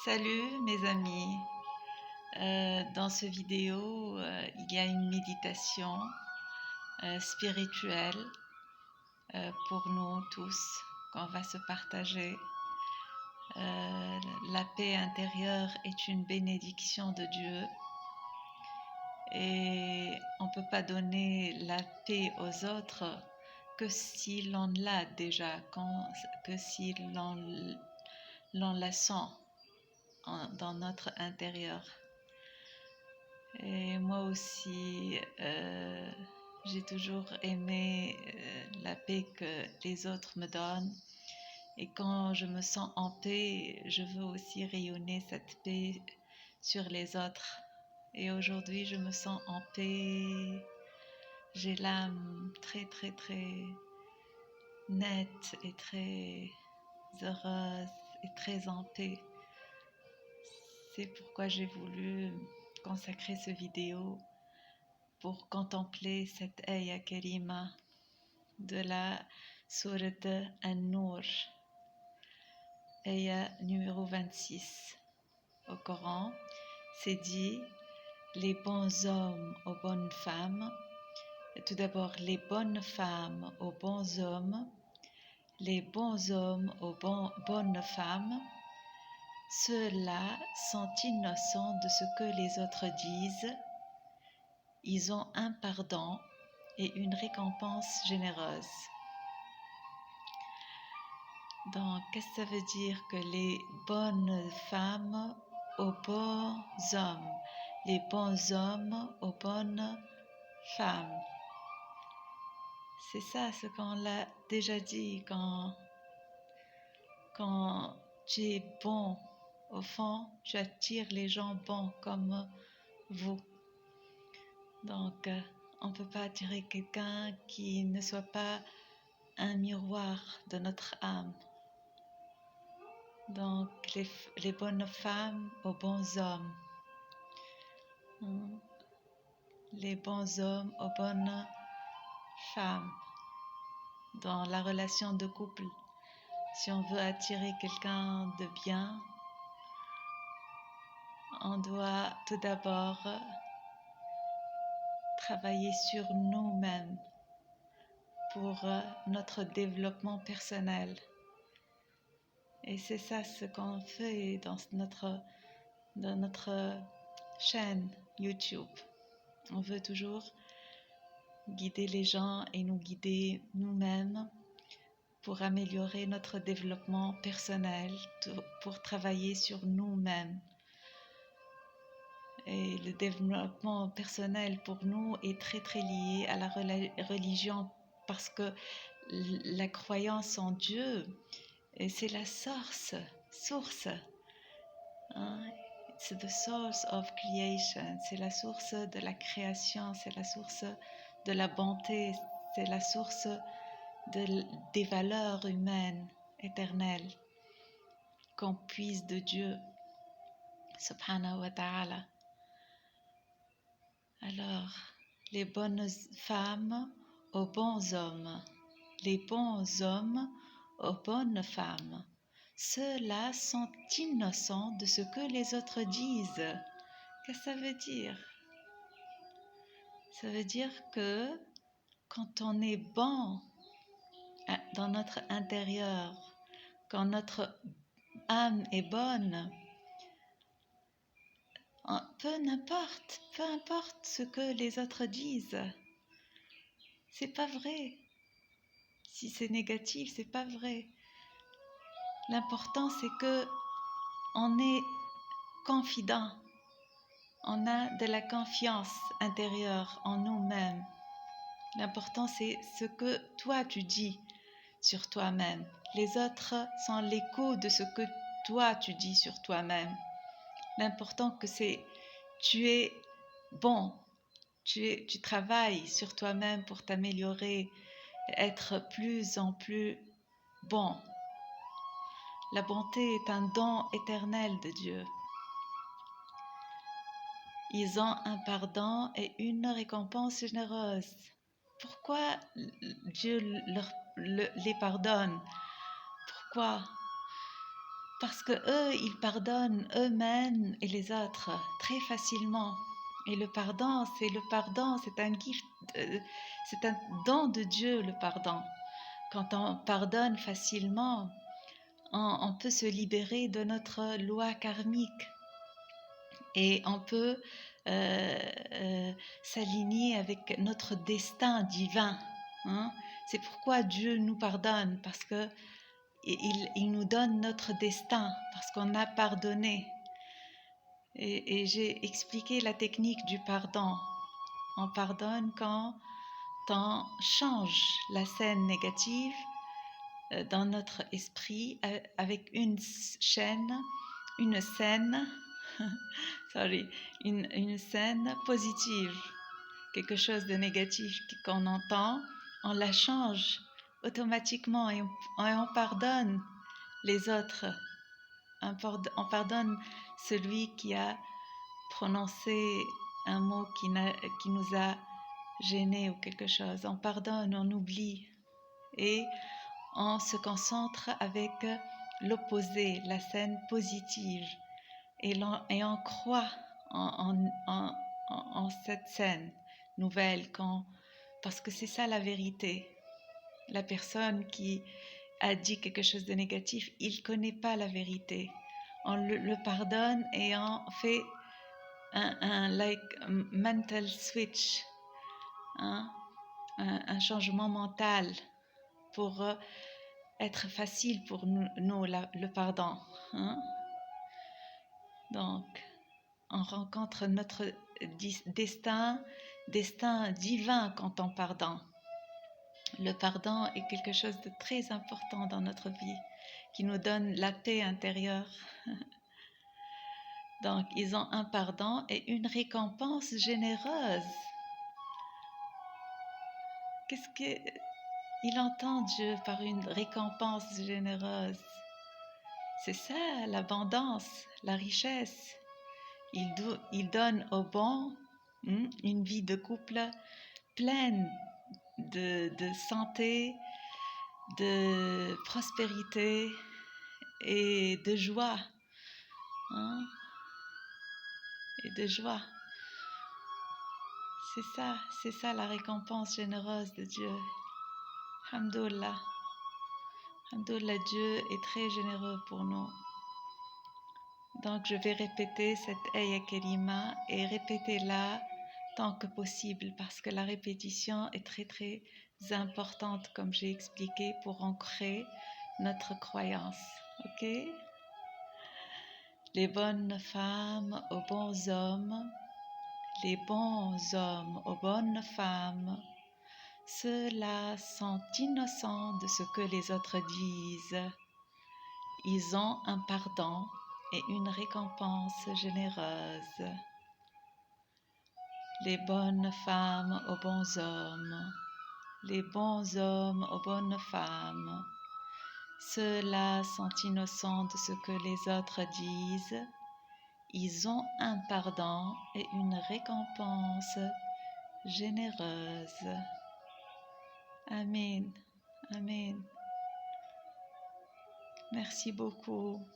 Salut mes amis. Dans ce vidéo, il y a une méditation spirituelle pour nous tous qu'on va se partager. La paix intérieure est une bénédiction de Dieu et on ne peut pas donner la paix aux autres que si l'on l'a déjà, que si l'on la sent dans notre intérieur. Et moi aussi, j'ai toujours aimé la paix que les autres me donnent. Et quand je me sens en paix, je veux aussi rayonner cette paix sur les autres. Et aujourd'hui, je me sens en paix. J'ai l'âme très, très, très nette et très heureuse et très en paix. C'est pourquoi j'ai voulu consacrer ce vidéo pour contempler cette Aya Karima de la Sourate An-Nur, Aya numéro 26. Au Coran, c'est dit les bons hommes aux bonnes femmes, tout d'abord les bonnes femmes aux bons hommes, les bons hommes aux bonnes femmes, ceux-là sont innocents de ce que les autres disent. Ils ont un pardon et une récompense généreuse. Donc, qu'est-ce que ça veut dire que les bonnes femmes aux bons hommes, les bons hommes aux bonnes femmes? C'est ça ce qu'on l'a déjà dit quand tu es bon, au fond, tu attires les gens bons comme vous. Donc, on ne peut pas attirer quelqu'un qui ne soit pas un miroir de notre âme. Donc, les bonnes femmes aux bons hommes. Les bons hommes aux bonnes femmes. Dans la relation de couple, si on veut attirer quelqu'un de bien, on doit tout d'abord travailler sur nous-mêmes pour notre développement personnel. Et c'est ça ce qu'on fait dans notre chaîne YouTube. On veut toujours guider les gens et nous guider nous-mêmes pour améliorer notre développement personnel, pour travailler sur nous-mêmes. Et le développement personnel pour nous est très très lié à la religion parce que la croyance en Dieu, c'est la source. C'est the source of creation, c'est la source de la création, c'est la source de la bonté, c'est la source des valeurs humaines éternelles qu'on puise de Dieu, subhanahu wa ta'ala. Alors, les bonnes femmes aux bons hommes, les bons hommes aux bonnes femmes. Ceux-là sont innocents de ce que les autres disent. Qu'est-ce que ça veut dire? Ça veut dire que quand on est bon dans notre intérieur, quand notre âme est bonne, peu importe ce que les autres disent, c'est pas vrai. Si c'est négatif, c'est pas vrai. L'important, c'est que on est confident. On a de la confiance intérieure en nous-mêmes. L'important, c'est ce que toi, tu dis sur toi-même. Les autres sont l'écho de ce que toi, tu dis sur toi-même. L'important que c'est tu es bon. Tu travailles sur toi-même pour t'améliorer, être plus en plus bon. La bonté est un don éternel de Dieu. Ils ont un pardon et une récompense généreuse. Pourquoi Dieu les pardonne? Pourquoi? parce que eux, ils pardonnent eux-mêmes et les autres très facilement. Et le pardon, c'est un gift, c'est un don de Dieu, le pardon. Quand on pardonne facilement, on peut se libérer de notre loi karmique et on peut s'aligner avec notre destin divin. Hein. C'est pourquoi Dieu nous pardonne, parce que il nous donne notre destin, parce qu'on a pardonné. Et j'ai expliqué la technique du pardon. On pardonne quand on change la scène négative dans notre esprit avec une scène, sorry, une scène positive, quelque chose de négatif qu'on entend, on la change automatiquement et on pardonne les autres. On pardonne celui qui a prononcé un mot qui nous a gênés ou quelque chose. On pardonne, on oublie et on se concentre avec l'opposé, la scène positive. Et on croit en cette scène nouvelle parce que c'est ça la vérité. La personne qui a dit quelque chose de négatif, il ne connaît pas la vérité. On le pardonne et on fait un mental switch, hein, un changement mental pour être facile pour nous le pardon. Hein. Donc, on rencontre notre destin divin quand on pardonne. Le pardon est quelque chose de très important dans notre vie, qui nous donne la paix intérieure. Donc, ils ont un pardon et une récompense généreuse. Qu'est-ce qu'il entend Dieu par une récompense généreuse? C'est ça, l'abondance, la richesse. Il donne aux bons une vie de couple pleine de santé, de prospérité et de joie. Hein? Et de joie. C'est ça la récompense généreuse de Dieu. Alhamdoulilah. Alhamdoulilah, Dieu est très généreux pour nous. Donc je vais répéter cette Aya Kerima et répétez-la tant que possible parce que la répétition est très très importante comme j'ai expliqué pour ancrer notre croyance. Ok? Les bonnes femmes aux bons hommes, les bons hommes aux bonnes femmes, ceux-là sont innocents de ce que les autres disent. Ils ont un pardon et une récompense généreuse. Les bonnes femmes aux bons hommes, les bons hommes aux bonnes femmes, ceux-là sont innocents de ce que les autres disent. Ils ont un pardon et une récompense généreuse. Amen. Amen. Merci beaucoup.